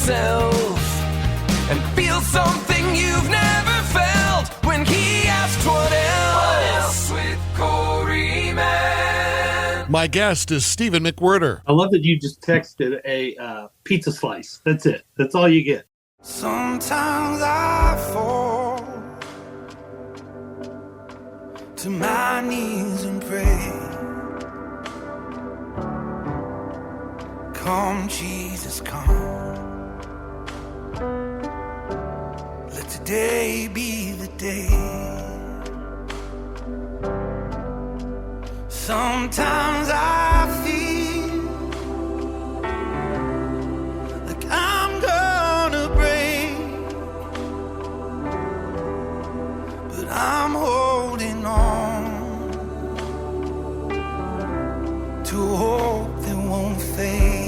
yourself and feel something you've never felt when he asked what else with Corey Man. My guest is Stephen McWhirter. I love that you just texted a pizza slice. That's it. That's all you get. Sometimes I fall to my knees and pray. Come, Jesus, come. Let today be the day. Sometimes I feel like I'm gonna break, but I'm holding on to hope that won't fade.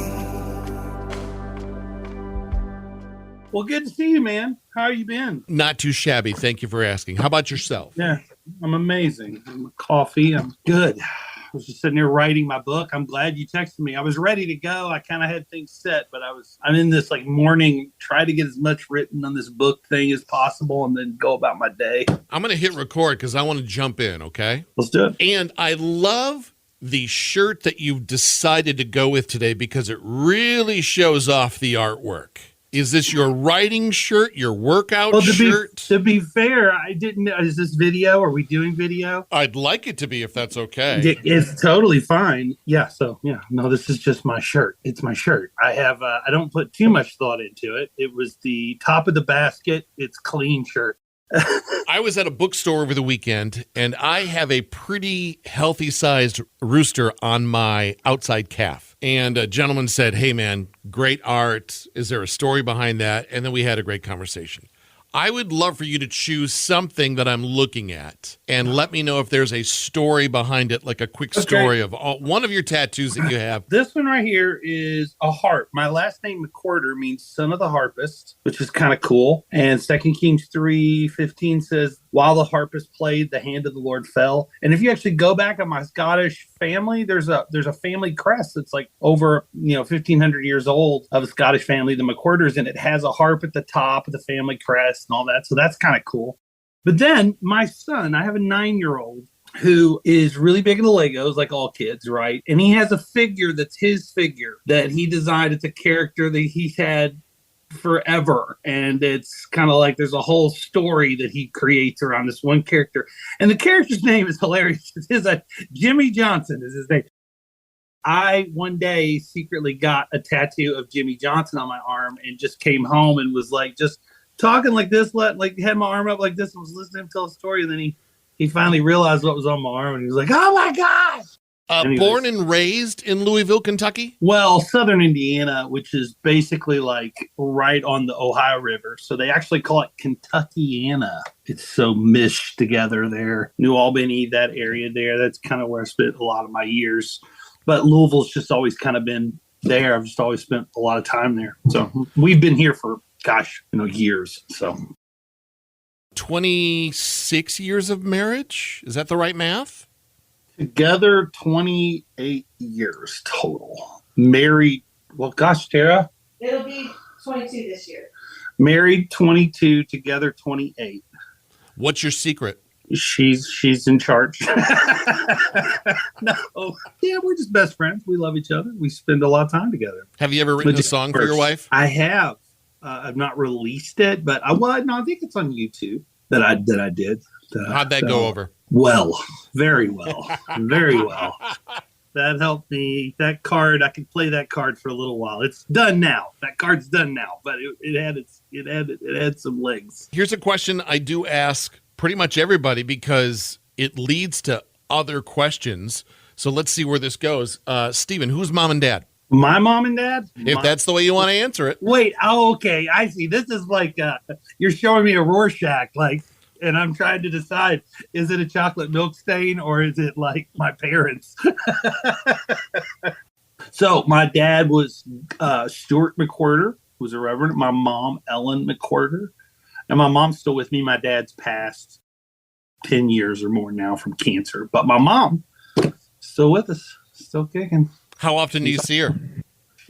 Well, good to see you, man. How you been? Not too shabby. Thank you for asking. How about yourself? Yeah, I'm amazing. I'm coffee. I'm good. I was just sitting here writing my book. I'm glad you texted me. I was ready to go. I kind of had things set, but I'm in this like morning, try to get as much written on this book thing as possible and then go about my day. I'm going to hit record because I want to jump in, okay? Let's do it. And I love the shirt that you've decided to go with today because it really shows off the artwork. Is this your writing shirt, your workout shirt? To be fair, I didn't. Is this video? Are we doing video? I'd like it to be if that's okay. It's totally fine. Yeah. So yeah. No, this is just my shirt. It's my shirt. I have. I don't put too much thought into it. It was the top of the basket. It's clean shirt. I was at a bookstore over the weekend, and I have a pretty healthy-sized rooster on my outside calf. And a gentleman said, hey, man, great art. Is there a story behind that? And then we had a great conversation. I would love for you to choose something that I'm looking at and let me know if there's a story behind it, like a quick story of one of your tattoos that you have. This one right here is a harp. My last name, McWhirter, means son of the harpist, which is kind of cool. And 2 Kings 3:15 says, while the harpist played, the hand of the Lord fell. And if you actually go back on my Scottish family, there's a family crest that's like over 1,500 years old of a Scottish family, the McWhirters, and it has a harp at the top of the family crest and all that. So that's kind of cool. But then my son, I have a 9-year-old who is really big into Legos, like all kids, right? And he has a figure that's his figure that he designed. It's a character that he's had forever, and it's kind of like there's a whole story that he creates around this one character, and the character's name is hilarious. It's Jimmy Johnson is his name. I one day secretly got a tattoo of Jimmy Johnson on my arm and just came home and was like just talking like this, like had my arm up like this and was listening to him tell a story, and then he finally realized what was on my arm and he was like, oh my gosh. Born and raised in Louisville, Kentucky? Well, southern Indiana, which is basically like right on the Ohio River. So they actually call it Kentuckiana. It's so mished together there. New Albany, that area there. That's kind of where I spent a lot of my years. But Louisville's just always kind of been there. I've just always spent a lot of time there. So we've been here for, years. So 26 years of marriage? Is that the right math? Together, 28 years total. Married, Tara? It'll be 22 this year. Married 22, together 28. What's your secret? She's in charge. No. Yeah, we're just best friends. We love each other. We spend a lot of time together. Have you ever written a song for your wife? I have. I've not released it, but I think it's on YouTube that I did. How'd that go over? Well, very well, very well. That helped me. That card, I could play that card for a little while. It's done now. That card's done now, but it had some legs. Here's a question I do ask pretty much everybody because it leads to other questions. So let's see where this goes. Stephen, who's mom and dad? My mom and dad? If that's the way you want to answer it. Wait, okay. I see. This is like you're showing me a Rorschach, and I'm trying to decide, is it a chocolate milk stain or is it like my parents? So my dad was Stuart McWhirter, who was a reverend. My mom, Ellen McWhirter. And my mom's still with me. My dad's passed 10 years or more now from cancer. But my mom, still with us, still kicking. How often do you see her?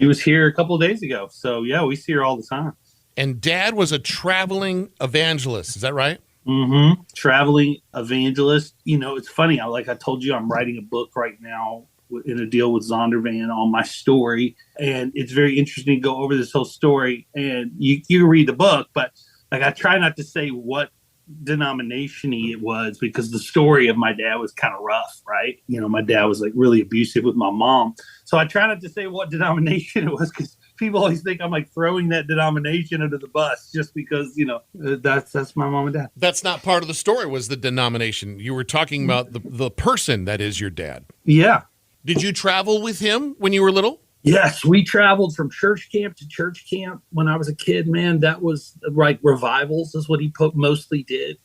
She was here a couple of days ago. So, yeah, we see her all the time. And Dad was a traveling evangelist. Is that right? Mm-hmm. Traveling evangelist. You know, it's funny. Like I told you, I'm writing a book right now in a deal with Zondervan on my story. And it's very interesting to go over this whole story. And you can read the book, but like I try not to say what denomination it was because the story of my dad was kind of rough, right? You know, my dad was like really abusive with my mom. So I try not to say what denomination it was because people always think I'm like throwing that denomination under the bus just because, you know, that's my mom and dad. That's not part of the story, was the denomination. You were talking about the person that is your dad. Yeah. Did you travel with him when you were little? Yes, we traveled from church camp to church camp when I was a kid, man. That was like revivals is what he mostly did.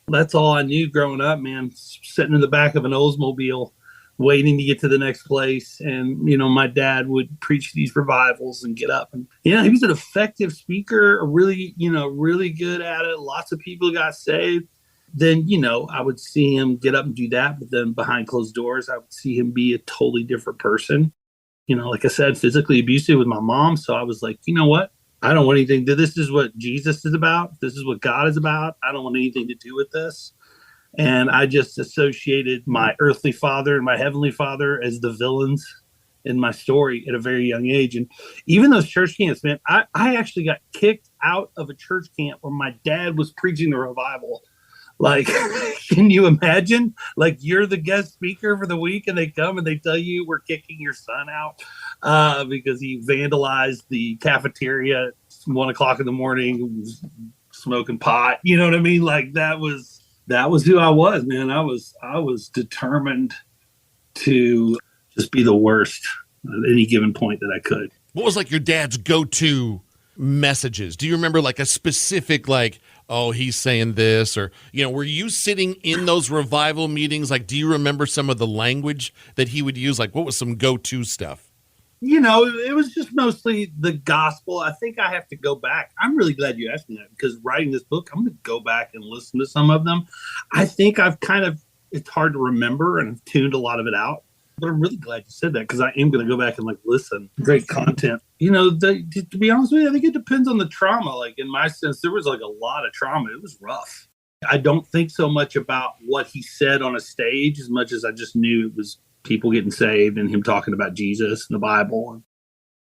That's all I knew growing up, man, sitting in the back of an Oldsmobile waiting to get to the next place. And, you know, my dad would preach these revivals and get up. And, you know, he was an effective speaker, really good at it. Lots of people got saved. Then, you know, I would see him get up and do that. But then behind closed doors, I would see him be a totally different person. You know, like I said, physically abusive with my mom. So I was like, you know what? I don't want anything. This is what Jesus is about. This is what God is about. I don't want anything to do with this. And I just associated my earthly father and my heavenly father as the villains in my story at a very young age. And even those church camps, man, I actually got kicked out of a church camp where my dad was preaching the revival. Like, can you imagine? Like, you're the guest speaker for the week and they come and they tell you we're kicking your son out because he vandalized the cafeteria at 1 o'clock in the morning, smoking pot. You know what I mean? Like, that was who I was, man. I was determined to just be the worst at any given point that I could. What was like your dad's go-to messages? Do you remember like a specific, like, oh, he's saying this, or, you know, were you sitting in those revival meetings? Like, do you remember some of the language that he would use? Like, what was some go-to stuff? You know, it was just mostly the gospel. I think I have to go back. I'm really glad you asked me that because writing this book, I'm going to go back and listen to some of them. I think it's hard to remember and I've tuned a lot of it out. But I'm really glad you said that because I am going to go back and like listen. Great content. You know, to be honest with you, I think it depends on the trauma. Like in my sense, there was like a lot of trauma. It was rough. I don't think so much about what he said on a stage as much as I just knew it was people getting saved and him talking about Jesus and the Bible. And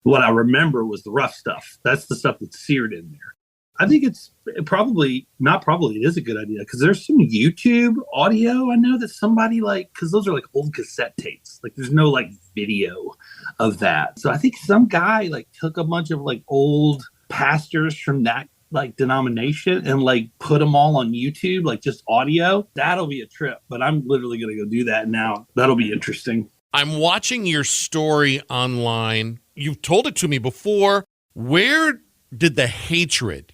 what I remember was the rough stuff. That's the stuff that's seared in there. I think it is a good idea because there's some YouTube audio. I know that somebody because those are like old cassette tapes. Like there's no like video of that. So I think some guy like took a bunch of like old pastors from that like denomination and like put them all on YouTube, like just audio. That'll be a trip, but I'm literally going to go do that now. That'll be interesting. I'm watching your story online. You've told it to me before. Where did a hatred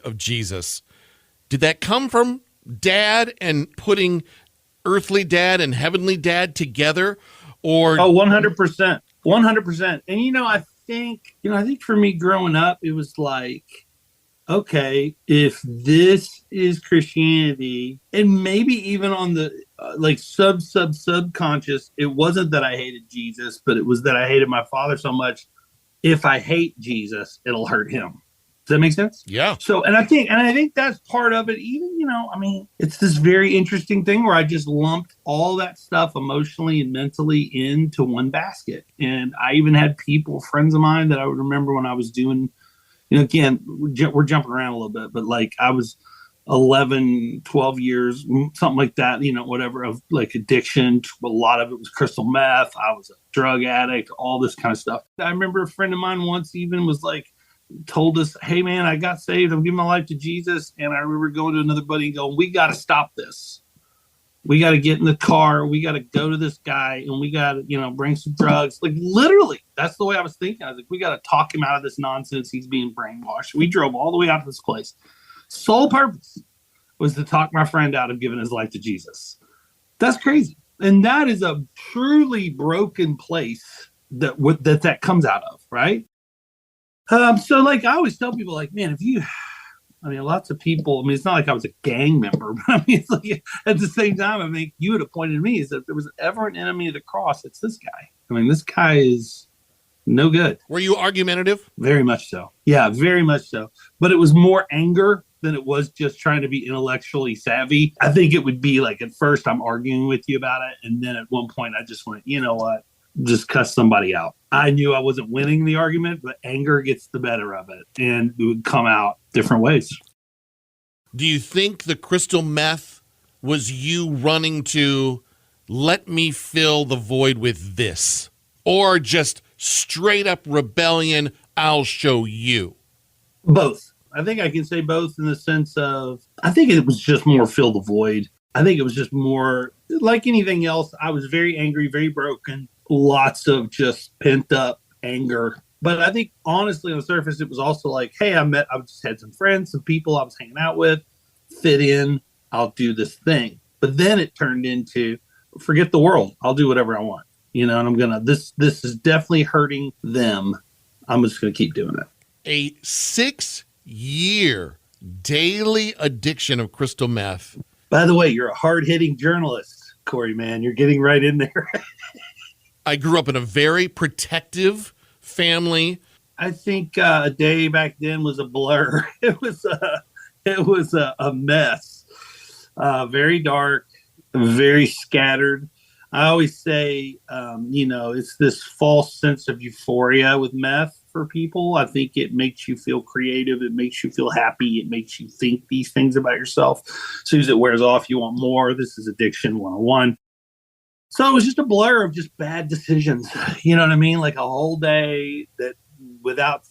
of Jesus, did that come from Dad and putting earthly dad and heavenly dad together? Or 100%. 100%. And I think for me growing up, it was like, okay, if this is Christianity, and maybe even on the subconscious, it wasn't that I hated Jesus, but it was that I hated my father so much. If I hate Jesus, it'll hurt him. Does that make sense? Yeah. So, and I think that's part of it. Even, it's this very interesting thing where I just lumped all that stuff emotionally and mentally into one basket. And I even had friends of mine that I would remember when I was doing, again, we're jumping around a little bit, but like I was 11, 12 years, something like that, whatever, of like addiction. A lot of it was crystal meth. I was a drug addict, all this kind of stuff. I remember a friend of mine once even was like, told us, hey man, I got saved. I'm giving my life to Jesus. And I remember going to another buddy and going, we got to stop this. We got to get in the car. We got to go to this guy and we got to, bring some drugs. Like literally, that's the way I was thinking. I was like, we got to talk him out of this nonsense. He's being brainwashed. We drove all the way out to this place. Sole purpose was to talk my friend out of giving his life to Jesus. That's crazy. And that is a truly broken place that comes out of, right? So like I always tell people like, man, lots of people, it's not like I was a gang member, but it's like at the same time, you would have pointed to me is that if there was ever an enemy of the cross, it's this guy. This guy is No good. Were you argumentative? Very much so. Yeah, very much so. But it was more anger than it was just trying to be intellectually savvy. I think it would be like, at first I'm arguing with you about it. And then at one point I just went, you know what? Just cuss somebody out. I knew I wasn't winning the argument, but anger gets the better of it. And it would come out different ways. Do you think the crystal meth was you running to let me fill the void with this? Or just straight up rebellion, I'll show you? Both. I think I can say both in the sense of, I think it was just more fill the void. I think it was just more like anything else. I was very angry, very broken, lots of just pent up anger. But I think honestly on the surface, it was also like, hey, I just had some friends, some people I was hanging out with, fit in, I'll do this thing. But then it turned into, forget the world. I'll do whatever I want. And I'm going to, this is definitely hurting them. I'm just going to keep doing it. A 6-year daily addiction of crystal meth. By the way, you're a hard-hitting journalist, Corey, man. You're getting right in there. I grew up in a very protective family. I think a day back then was a blur. It was a mess. Very dark, very scattered. I always say, it's this false sense of euphoria with meth for people. I think it makes you feel creative. It makes you feel happy. It makes you think these things about yourself. As soon as it wears off, you want more. This is addiction 101. So it was just a blur of just bad decisions. You know what I mean? Like a whole day that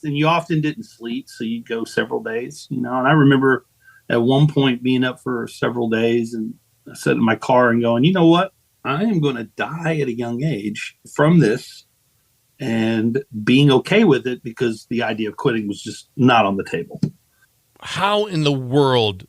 and you often didn't sleep. So you'd go several days, and I remember at one point being up for several days and I sat in my car and going, you know what? I am going to die at a young age from this, and being okay with it because the idea of quitting was just not on the table. How in the world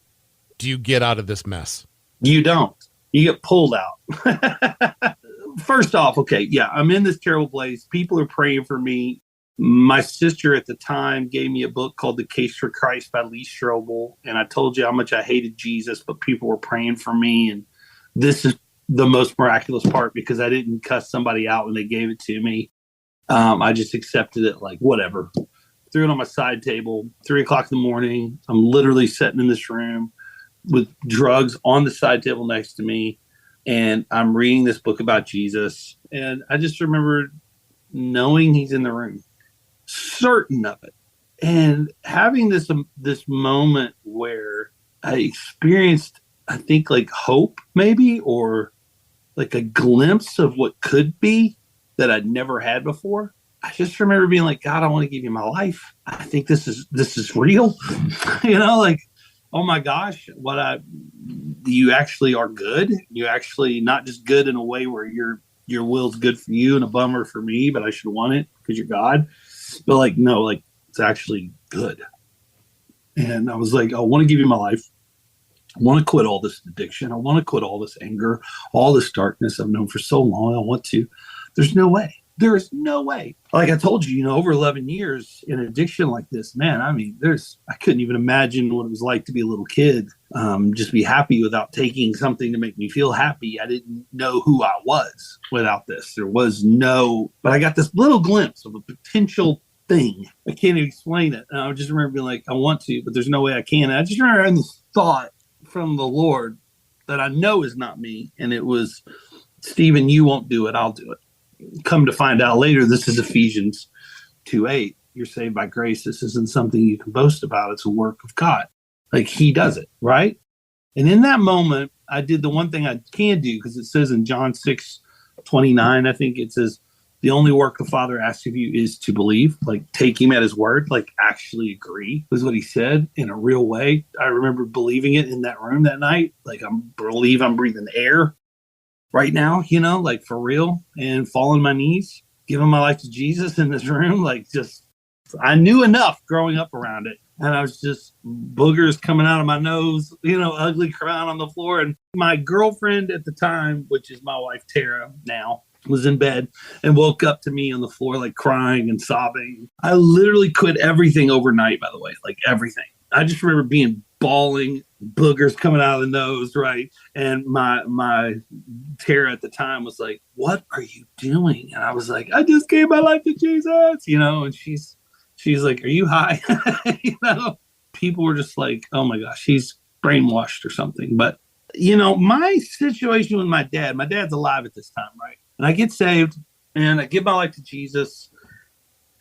do you get out of this mess? You don't. You get pulled out. First off, okay, yeah, I'm in this terrible place. People are praying for me. My sister at the time gave me a book called The Case for Christ by Lee Strobel. And I told you how much I hated Jesus, but people were praying for me. And this is the most miraculous part because I didn't cuss somebody out when they gave it to me. I just accepted it like whatever. Threw it on my side table, 3:00 in the morning. I'm literally sitting in this room with drugs on the side table next to me. And I'm reading this book about Jesus. And I just remember knowing he's in the room, certain of it. And having this moment where I experienced, I think, like hope maybe, or like a glimpse of what could be that I'd never had before. I just remember being like, God, I want to give you my life. I think this is real. Like, oh my gosh, you actually are good. You actually not just good in a way where your will's good for you and a bummer for me, but I should want it because you're God. But like, no, like it's actually good. And I was like, I want to give you my life. I want to quit all this addiction. I want to quit all this anger, all this darkness I've known for so long. I want to. There's no way. There is no way. Like I told you, over 11 years in addiction like this, man, I mean, I couldn't even imagine what it was like to be a little kid, just be happy without taking something to make me feel happy. I didn't know who I was without this. But I got this little glimpse of a potential thing. I can't even explain it. And I just remember being like, I want to, but there's no way I can. And I just remember having this thought from the Lord that I know is not me. And it was, Stephen, you won't do it. I'll do it. Come to find out later, this is Ephesians 2:8. You're saved by grace. This isn't something you can boast about. It's a work of God. Like he does it, right? And in that moment, I did the one thing I can do, because it says in John 6:29, I think it says, the only work the Father asks of you is to believe, like take him at his word, like actually agree with what he said in a real way. I remember believing it in that room that night. Like I believe I'm breathing air right now, like for real, and fall on my knees, giving my life to Jesus in this room. Like just, I knew enough growing up around it. And I was just boogers coming out of my nose, ugly crying on the floor. And my girlfriend at the time, which is my wife, Tara, now, was in bed and woke up to me on the floor, like crying and sobbing. I literally quit everything overnight, by the way, like everything. I just remember being bawling, boogers coming out of the nose, right? And my Tara at the time was like, "What are you doing?" And I was like, "I just gave my life to Jesus," And she's like, "Are you high?" People were just like, "Oh my gosh, she's brainwashed or something." But my situation with my dad's alive at this time, right? And I get saved and I give my life to Jesus.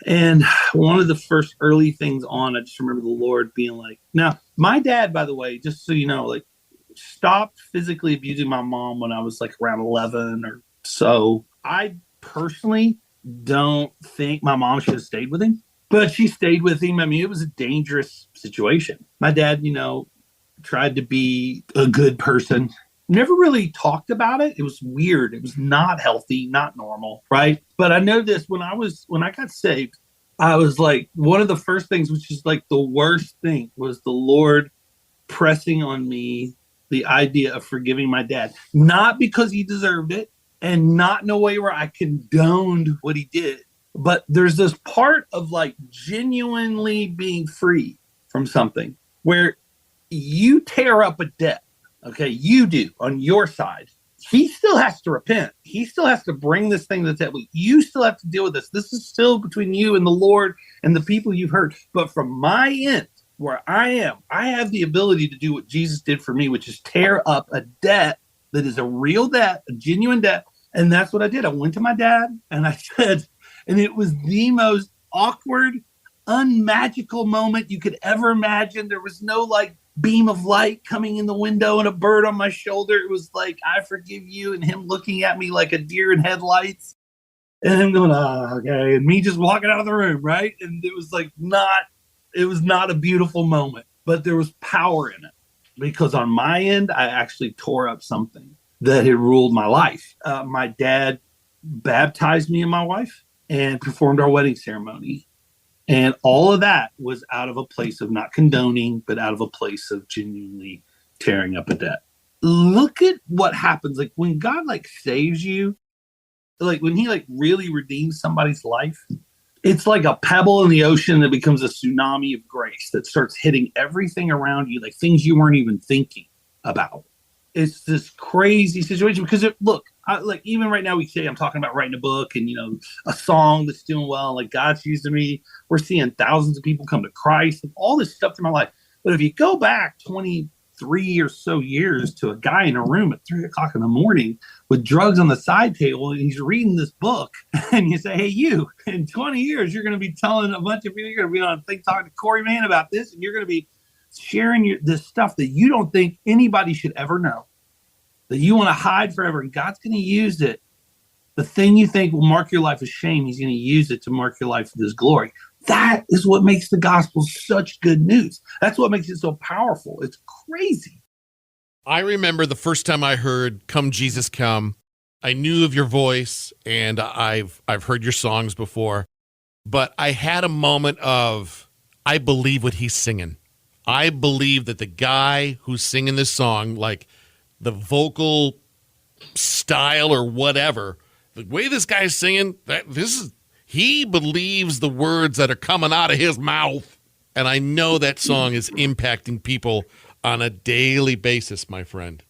And one of the first early things I just remember the Lord being like, now, my dad, by the way, just so you know, like, stopped physically abusing my mom when I was like around 11 or so. I personally don't think my mom should have stayed with him, but she stayed with him. I mean, it was a dangerous situation. My dad, tried to be a good person. Never really talked about it. It was weird. It was not healthy, not normal, right? But I know this when I got saved, I was like, one of the first things, which is like the worst thing, was the Lord pressing on me the idea of forgiving my dad. Not because he deserved it and not in a way where I condoned what he did, but there's this part of like genuinely being free from something where you tear up a debt. Okay, you do on your side. He still has to repent. He still has to bring this thing to the table. You still have to deal with this. This is still between you and the Lord and the people you've hurt. But from my end, where I am, I have the ability to do what Jesus did for me, which is tear up a debt that is a real debt, a genuine debt. And that's what I did. I went to my dad and I said, and it was the most awkward, unmagical moment you could ever imagine. There was no like beam of light coming in the window and a bird on my shoulder. It was like, "I forgive you," and him looking at me like a deer in headlights and him going, "Oh, okay," and me just walking out of the room, right? And it was not a beautiful moment, but there was power in it because on my end, I actually tore up something that had ruled my life. My dad baptized me and my wife and performed our wedding ceremony. And all of that was out of a place of not condoning, but out of a place of genuinely tearing up a debt. Look at what happens. Like when God like saves you, like when he like really redeems somebody's life, it's like a pebble in the ocean that becomes a tsunami of grace that starts hitting everything around you, like things you weren't even thinking about. It's this crazy situation because like even right now we say I'm talking about writing a book and a song that's doing well, like God's using me. We're seeing thousands of people come to Christ and all this stuff in my life. But if you go back 23 or so years to a guy in a room at 3:00 in the morning with drugs on the side table and he's reading this book and you say, "Hey, you, in 20 years you're going to be telling a bunch of people, you're going to be on a thing talking to Corey Mann about this, and you're going to be sharing this stuff that you don't think anybody should ever know, that you want to hide forever, and God's going to use it. The thing you think will mark your life as shame, he's going to use it to mark your life with his glory." That is what makes the gospel such good news. That's what makes it so powerful. It's crazy. I remember the first time I heard "Come Jesus Come." I knew of your voice and I've heard your songs before, but I had a moment of, I believe what he's singing. I believe that the guy who's singing this song, like the vocal style or whatever, the way this guy's singing, he believes the words that are coming out of his mouth. And I know that song is impacting people on a daily basis, my friend.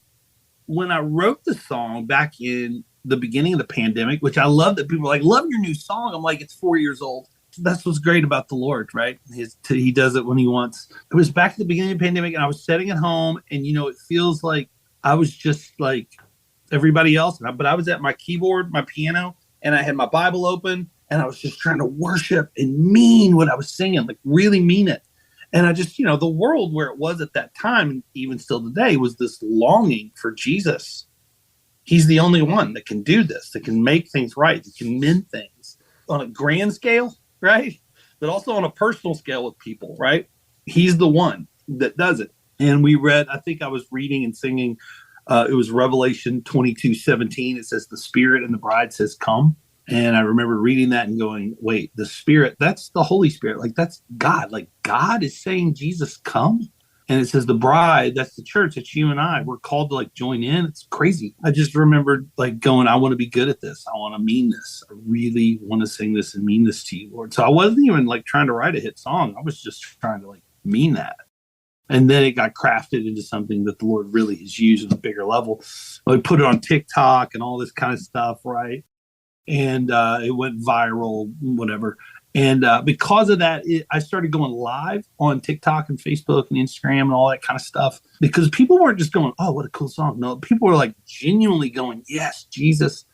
When I wrote the song back in the beginning of the pandemic, which I love that people are like, "Love your new song." I'm like, it's 4 years old. That's what's great about the Lord, right? He does it when he wants. It was back at the beginning of the pandemic and I was sitting at home and, it feels like I was just like everybody else. But I was at my keyboard, my piano, and I had my Bible open and I was just trying to worship and mean what I was singing, like really mean it. And I just, the world where it was at that time, and even still today, was this longing for Jesus. He's the only one that can do this, that can make things right, that can mend things on a grand scale, right? But also on a personal scale with people, right? He's the one that does it. And I think I was reading and singing, it was Revelation 22:17. It says, "The Spirit and the bride says, come." And I remember reading that and going, wait, the Spirit, that's the Holy Spirit. Like that's God. Like God is saying, "Jesus, come." And it says the bride, that's the church, that's you and I. We're called to like join in. It's crazy. I just remembered like going, I want to be good at this. I want to mean this. I really want to sing this and mean this to you, Lord. So I wasn't even like trying to write a hit song. I was just trying to like mean that. And then it got crafted into something that the Lord really has used at a bigger level. We put it on TikTok and all this kind of stuff, right? And it went viral, whatever. And because of that, I started going live on TikTok and Facebook and Instagram and all that kind of stuff, because people weren't just going, oh, what a cool song. No, people were like genuinely going, yes, Jesus,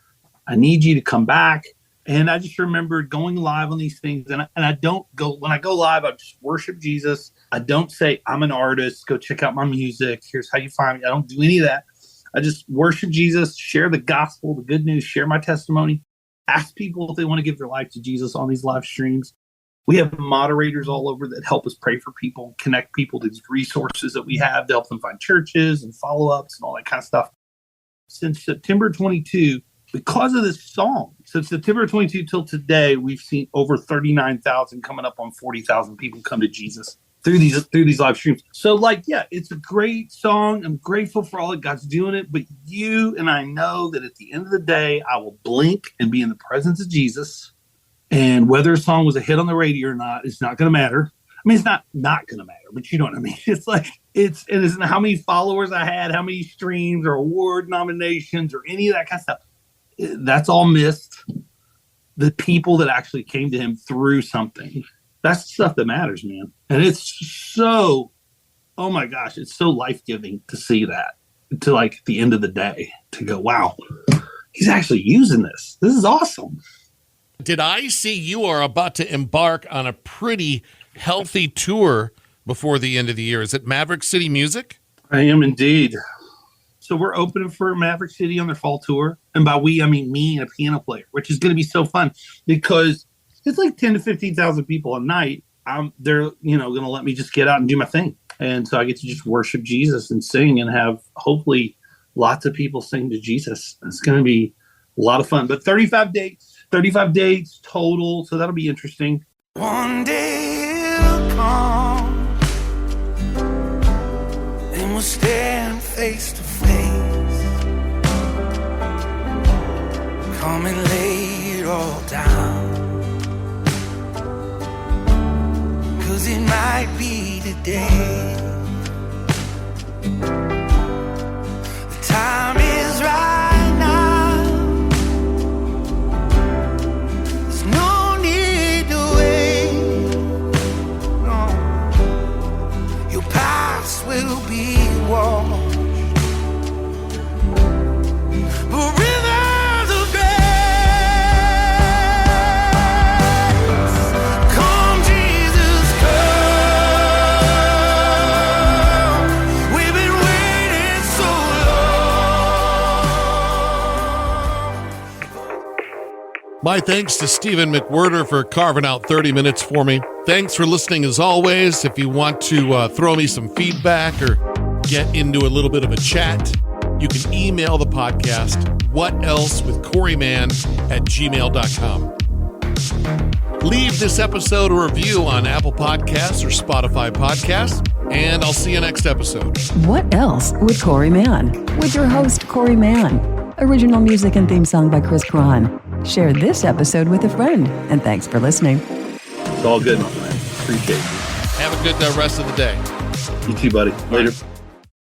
I need you to come back. And I just remember going live on these things. And I don't go, when I go live, I just worship Jesus. I don't say, I'm an artist, go check out my music. Here's how you find me. I don't do any of that. I just worship Jesus, share the gospel, the good news, share my testimony, ask people if they want to give their life to Jesus on these live streams. We have moderators all over that help us pray for people, connect people to these resources that we have to help them find churches and follow-ups and all that kind of stuff. Since September 22, because of this song, since September 22 till today, we've seen over 39,000 coming up on 40,000 people come to Jesus through these live streams. So it's a great song. I'm grateful for all that God's doing it. But you and I know that at the end of the day, I will blink and be in the presence of Jesus. And whether a song was a hit on the radio or not, it's not going to matter. I mean, it's not going to matter, but you know what I mean? It isn't how many followers I had, how many streams or award nominations or any of that kind of stuff. That's all missed. The people that actually came to him through something. That's the stuff that matters, man. And it's so, oh my gosh, it's so life-giving to see that, to at the end of the day, to go, wow, he's actually using this. This is awesome. Did I see you are about to embark on a pretty healthy tour before the end of the year? Is it Maverick City Music? I am indeed. So we're opening for Maverick City on their fall tour. And by we, I mean me and a piano player, which is going to be so fun because it's 10 to 15,000 people a night. They're, going to let me just get out and do my thing. And so I get to just worship Jesus and sing and have hopefully lots of people sing to Jesus. It's going to be a lot of fun. But 35 dates total. So that'll be interesting. One day it'll come and we'll stand face to face. Come and lay it all down, 'cause it might be today. The time is right now. There's no need to wait. No. Your past will be washed. But rivers of grace, come Jesus, come. We've been waiting so long. My thanks to Stephen McWhirter for carving out 30 minutes for me. Thanks for listening as always. If you want to throw me some feedback or get into a little bit of a chat, you can email the podcast, whatelsewithcoreyman@gmail.com. Leave this episode a review on Apple Podcasts or Spotify Podcasts, and I'll see you next episode. What Else with Corey Mann? With your host, Corey Mann. Original music and theme song by Chris Cron. Share this episode with a friend, and thanks for listening. It's all good, my friend. Appreciate you. Have a good rest of the day. You too, buddy. Later.